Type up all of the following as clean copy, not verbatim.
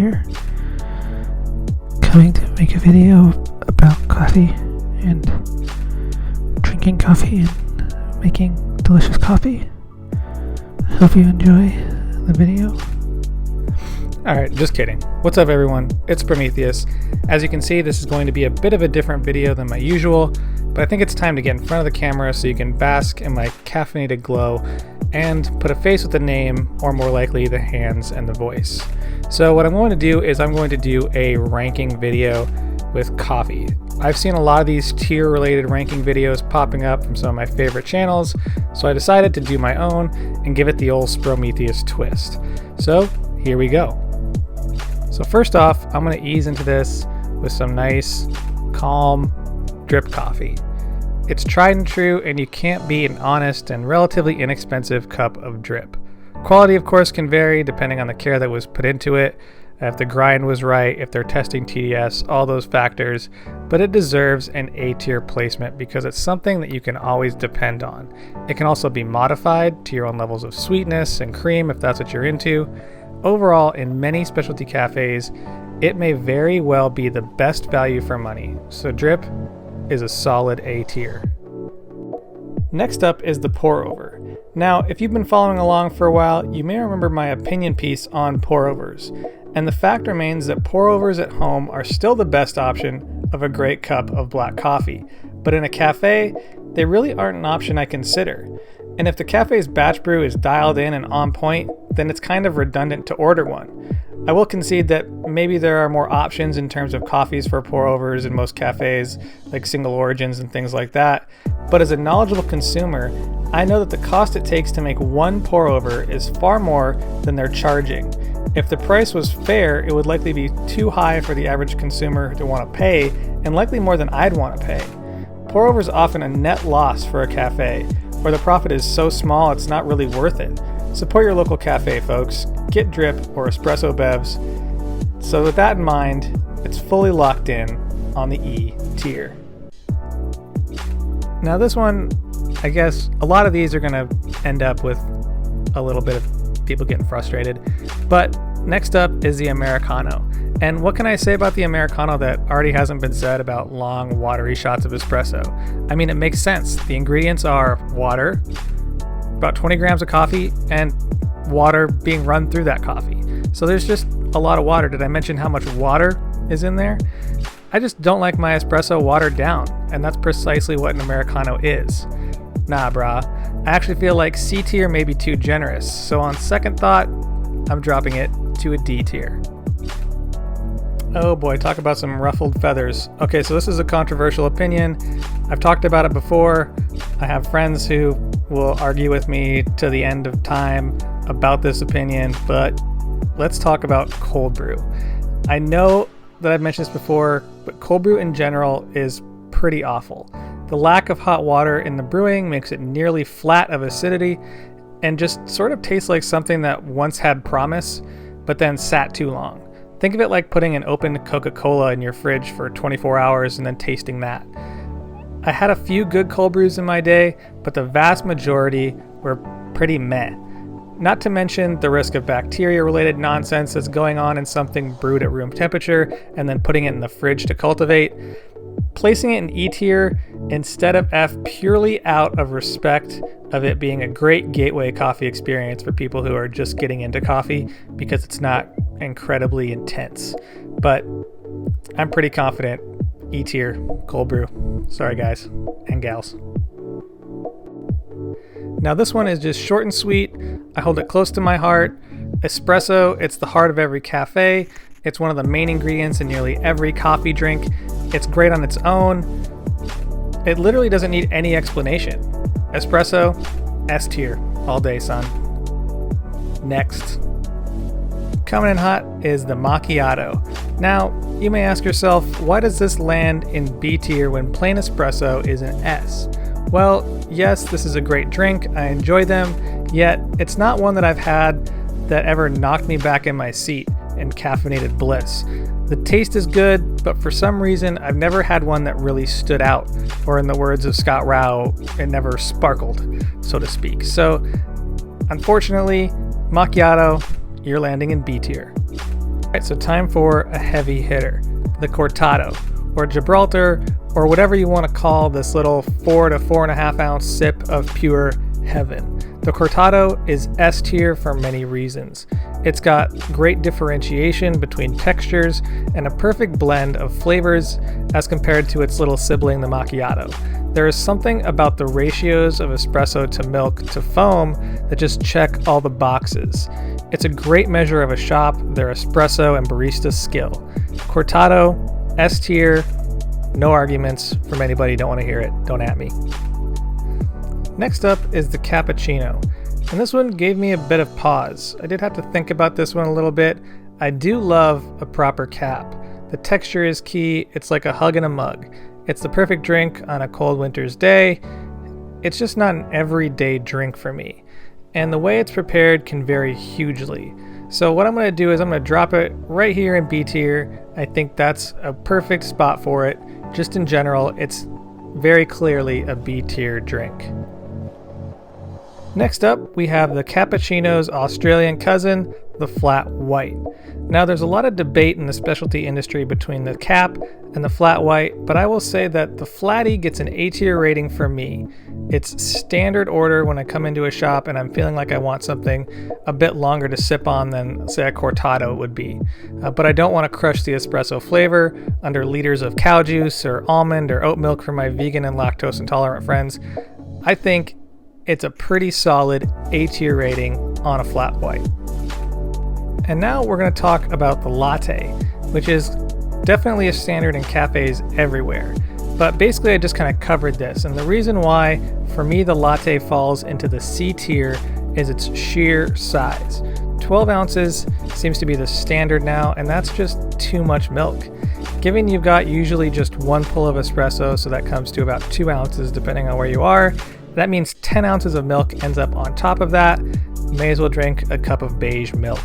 here, coming to make a video about coffee and drinking coffee and making delicious coffee. I hope you enjoy the video. Alright, just kidding. What's up everyone? It's Prometheus. As you can see, this is going to be a bit of a different video than my usual, but I think it's time to get in front of the camera so you can bask in my caffeinated glow and put a face with a name, or more likely the hands and the voice. So what I'm going to do is I'm going to do a ranking video with coffee. I've seen a lot of these tier related ranking videos popping up from some of my favorite channels, so I decided to do my own and give it the old Prometheus twist. So here we go. So first off, I'm going to ease into this with some nice, calm drip coffee. It's tried and true, and you can't beat an honest and relatively inexpensive cup of drip. Quality, of course, can vary depending on the care that was put into it, if the grind was right, if they're testing TDS, all those factors, but it deserves an A-tier placement because it's something that you can always depend on. It can also be modified to your own levels of sweetness and cream if that's what you're into. Overall, in many specialty cafes, it may very well be the best value for money, so drip is a solid A tier. Next up is the pour over. Now, if you've been following along for a while, you may remember my opinion piece on pour overs, and the fact remains that pour overs at home are still the best option of a great cup of black coffee, but in a cafe, they really aren't an option I consider. And if the cafe's batch brew is dialed in and on point, then it's kind of redundant to order one. I will concede that maybe there are more options in terms of coffees for pour overs in most cafes, like single origins and things like that, but as a knowledgeable consumer, I know that the cost it takes to make one pour over is far more than they're charging. If the price was fair, it would likely be too high for the average consumer to want to pay, and likely more than I'd want to pay. Pour over is often a net loss for a cafe, where the profit is so small it's not really worth it. Support your local cafe, folks. Get drip or espresso bevs. So with that in mind, it's fully locked in on the E tier. Now this one, I guess a lot of these are going to end up with a little bit of people getting frustrated. But next up is the Americano. And what can I say about the Americano that already hasn't been said about long, watery shots of espresso? I mean, it makes sense. The ingredients are water, about 20 grams of coffee, and water being run through that coffee. So there's just a lot of water. Did I mention how much water is in there? I just don't like my espresso watered down, and that's precisely what an Americano is. Nah, brah. I actually feel like C tier may be too generous, so on second thought, I'm dropping it to a D tier. Oh boy, talk about some ruffled feathers. Okay, so this is a controversial opinion. I've talked about it before. I have friends who will argue with me to the end of time about this opinion, but let's talk about cold brew. I know that I've mentioned this before, but cold brew in general is pretty awful. The lack of hot water in the brewing makes it nearly flat of acidity and just sort of tastes like something that once had promise, but then sat too long. Think of it like putting an open Coca-Cola in your fridge for 24 hours and then tasting that. I had a few good cold brews in my day, but the vast majority were pretty meh. Not to mention the risk of bacteria-related nonsense that's going on in something brewed at room temperature and then putting it in the fridge to cultivate. Placing it in E tier instead of F purely out of respect of it being a great gateway coffee experience for people who are just getting into coffee because it's not incredibly intense. But I'm pretty confident E tier cold brew. Sorry guys and gals. Now this one is just short and sweet. I hold it close to my heart. Espresso, it's the heart of every cafe. It's one of the main ingredients in nearly every coffee drink. It's great on its own. It literally doesn't need any explanation. Espresso, S tier, all day, son. Next. Coming in hot is the macchiato. Now, you may ask yourself, why does this land in B tier when plain espresso is an S? Well, yes, this is a great drink. I enjoy them, yet it's not one that I've had that ever knocked me back in my seat in caffeinated bliss. The taste is good, but for some reason, I've never had one that really stood out, or in the words of Scott Rao, it never sparkled, so to speak. So, unfortunately, macchiato, you're landing in B tier. Alright, so time for a heavy hitter, the Cortado, or Gibraltar, or whatever you want to call this little 4 to 4.5 ounce sip of pure heaven. The Cortado is S tier for many reasons. It's got great differentiation between textures and a perfect blend of flavors as compared to its little sibling, the Macchiato. There is something about the ratios of espresso to milk to foam that just check all the boxes. It's a great measure of a shop, their espresso and barista skill. Cortado, S tier, no arguments from anybody. Don't want to hear it. Don't at me. Next up is the Cappuccino, and this one gave me a bit of pause. I did have to think about this one a little bit. I do love a proper cap. The texture is key. It's like a hug in a mug. It's the perfect drink on a cold winter's day. It's just not an everyday drink for me, and the way it's prepared can vary hugely. So what I'm going to do is I'm going to drop it right here in B tier. I think that's a perfect spot for it. Just in general, it's very clearly a B tier drink. Next up, we have the Cappuccino's Australian cousin, the Flat White. Now, there's a lot of debate in the specialty industry between the Cap and the Flat White, but I will say that the Flatty gets an A tier rating for me. It's standard order when I come into a shop and I'm feeling like I want something a bit longer to sip on than, say, a Cortado would be. But I don't want to crush the espresso flavor under liters of cow juice or almond or oat milk for my vegan and lactose intolerant friends. I think it's a pretty solid A tier rating on a Flat White. And now we're going to talk about the latte, which is definitely a standard in cafes everywhere. But basically I just kind of covered this, and the reason why for me the latte falls into the C tier is its sheer size. 12 ounces seems to be the standard now, and that's just too much milk. Given you've got usually just one pull of espresso, so that comes to about 2 ounces depending on where you are, that means 10 ounces of milk ends up on top of that. May as well drink a cup of beige milk.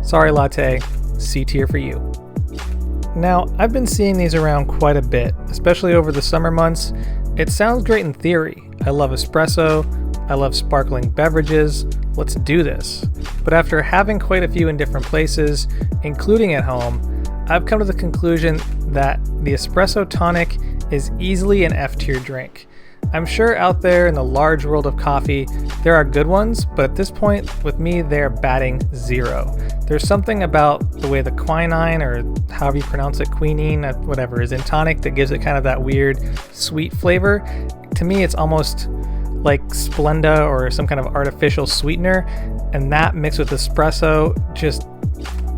Sorry latte, C tier for you. Now, I've been seeing these around quite a bit, especially over the summer months. It sounds great in theory. I love espresso, I love sparkling beverages, let's do this. But after having quite a few in different places, including at home, I've come to the conclusion that the espresso tonic is easily an F tier drink. I'm sure out there in the large world of coffee, there are good ones, but at this point, with me, they're batting 0. There's something about the way the quinine, or however you pronounce it, quinine, whatever, is in tonic that gives it kind of that weird sweet flavor. To me, it's almost like Splenda or some kind of artificial sweetener, and that mixed with espresso just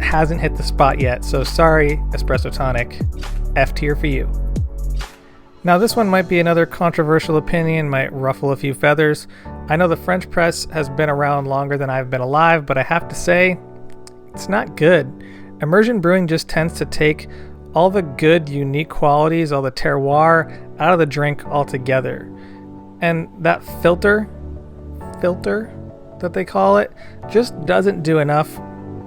hasn't hit the spot yet. So sorry, espresso tonic, F tier for you. Now this one might be another controversial opinion, might ruffle a few feathers. I know the French press has been around longer than I've been alive, but I have to say, it's not good. Immersion brewing just tends to take all the good, unique qualities, all the terroir, out of the drink altogether. And that filter that they call it, just doesn't do enough.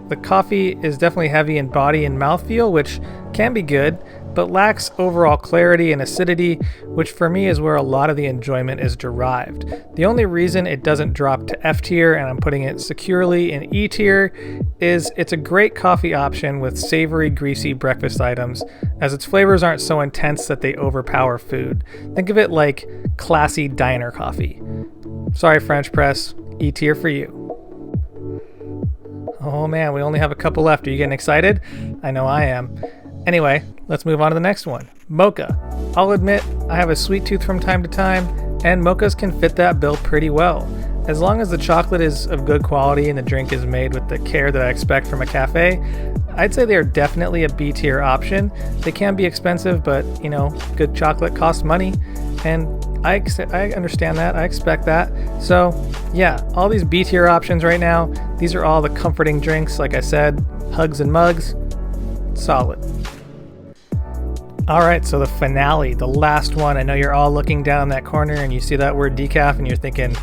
The coffee is definitely heavy in body and mouthfeel, which can be good, but lacks overall clarity and acidity, which for me is where a lot of the enjoyment is derived. The only reason it doesn't drop to F tier, and I'm putting it securely in E tier, is it's a great coffee option with savory, greasy breakfast items, as its flavors aren't so intense that they overpower food. Think of it like classy diner coffee. Sorry, French press, E tier for you. Oh man, we only have a couple left. Are you getting excited? I know I am. Anyway, let's move on to the next one. Mocha. I'll admit, I have a sweet tooth from time to time, and mochas can fit that bill pretty well. As long as the chocolate is of good quality and the drink is made with the care that I expect from a cafe, I'd say they are definitely a B tier option. They can be expensive, but you know, good chocolate costs money, and I understand that, I expect that. So yeah, all these B tier options right now, these are all the comforting drinks, like I said, hugs and mugs, solid. Alright, so the finale, the last one. I know you're all looking down that corner and you see that word decaf and you're thinking,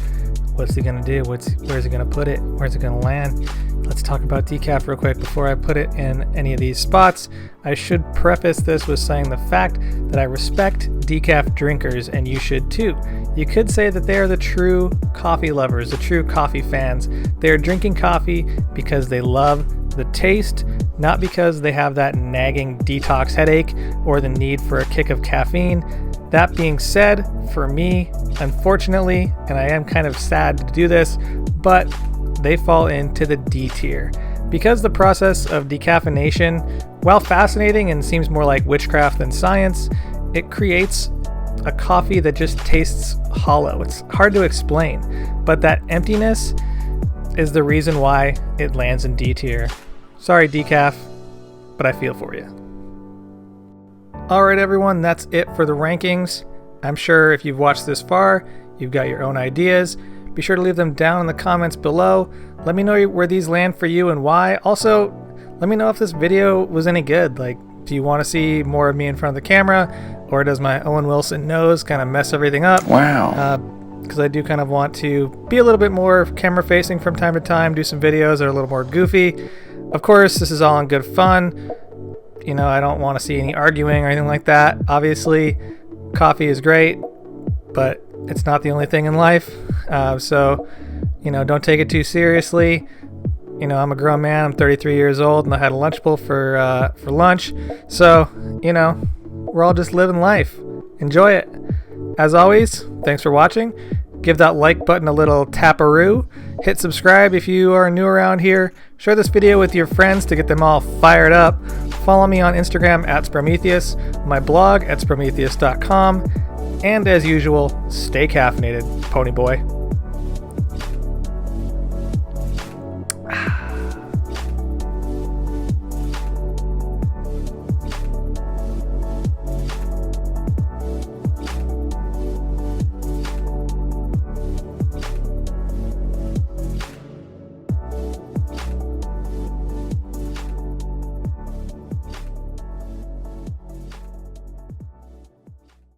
what's he gonna do? Where's he gonna put it? Where's it gonna land? Let's talk about decaf real quick before I put it in any of these spots. I should preface this with saying the fact that I respect decaf drinkers, and you should too. You could say that they are the true coffee lovers, the true coffee fans. They are drinking coffee because they love the taste, not because they have that nagging detox headache or the need for a kick of caffeine. That being said, for me, unfortunately, and I am kind of sad to do this, but they fall into the D tier. Because the process of decaffeination, while fascinating and seems more like witchcraft than science, it creates a coffee that just tastes hollow. It's hard to explain, but that emptiness is the reason why it lands in D tier. Sorry, decaf, but I feel for you. Alright everyone, that's it for the rankings. I'm sure if you've watched this far, you've got your own ideas. Be sure to leave them down in the comments below. Let me know where these land for you and why. Also, let me know if this video was any good. Like, do you want to see more of me in front of the camera? Or does my Owen Wilson nose kind of mess everything up? Wow. Because I do kind of want to be a little bit more camera facing from time to time, do some videos that are a little more goofy. Of course, this is all in good fun. You know, I don't want to see any arguing or anything like that. Obviously, coffee is great, but it's not the only thing in life. So, you know, don't take it too seriously. You know, I'm a grown man. I'm 33 years old, and I had a Lunchable for lunch. So, you know, we're all just living life. Enjoy it. As always, thanks for watching. Give that like button a little taparoo. Hit subscribe if you are new around here. Share this video with your friends to get them all fired up. Follow me on Instagram at Sprometheus, my blog at sprometheus.com, and as usual, stay caffeinated, pony boy.